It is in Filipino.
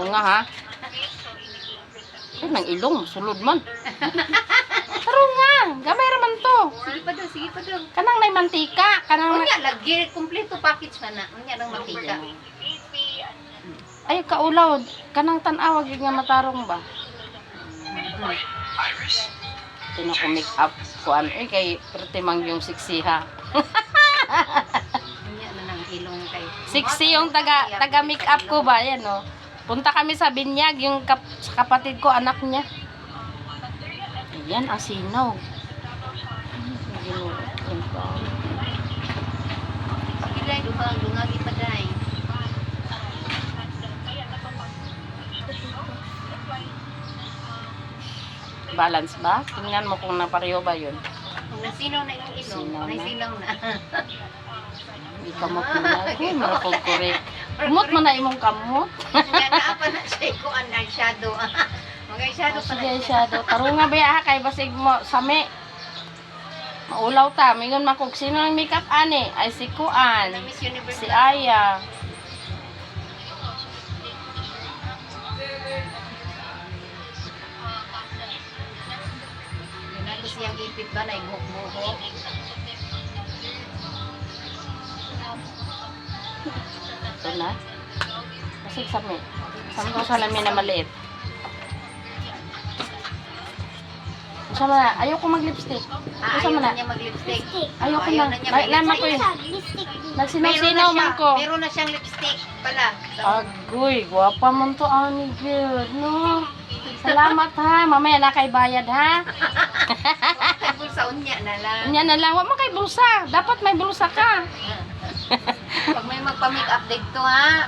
Tarong nga ha. Ay, nang ilong, sulod man. Tarong nga, gamay raman to. Sige pa daw, sige pa daw. Kanang nay mantika, kanang Unya, lagi, kompleto package man na. Unya lang matika. ay kaulaw, kanang tan-awag yung nga matarong ba? Tino ko make up ko ano kay pertimang yung siksi ha. Unya na nang ilong kay. Siksi yung taga make up ko ba yan no. Punta kami sa Binyag yung sa kapatid ko anak niya. Ayan ang sinaw. Sige dai, dungagi pa dai. Balance ba? Tingnan mo kung napareho ba yun. Kung nasinaw na yung ilong, Sinaw na. nasinaw na. Hindi kamot mo na. Uy, marapog correct. Kumot mo na imong kamot. Nga naa pa na siya ko ang eyeshadow. Mag-eyeshadow pa na Sige, siya. shadow. Tarunga ba ha? Kay basig mo, sami. Maulaw ta. Mingon makog. Sino ang makeup ani? Ay si Kuan. Na Miss Universe Si na. Aya. Ginalo siyang ipit ba na ibuhok-buhok. Ito na. Basig sami. Sami ko salamin na maliit. Sama na. Ayoko mag-lipstick. Ayaw Sama na na. niya mag-lipstick. Ayoko Ayaw na. niya Lama ko yun. Nagsinaw-sinaw man ko. Meron na siyang lipstick pala. Agoy, guwapa man to ani good, no? Salamat ha. Mamaya na kay bayad ha. Kay bulsa unya na lang. Yan na lang. Wa mo kay bulsa. Dapat may bulsa ka. Pag may magpa-make up dito ha.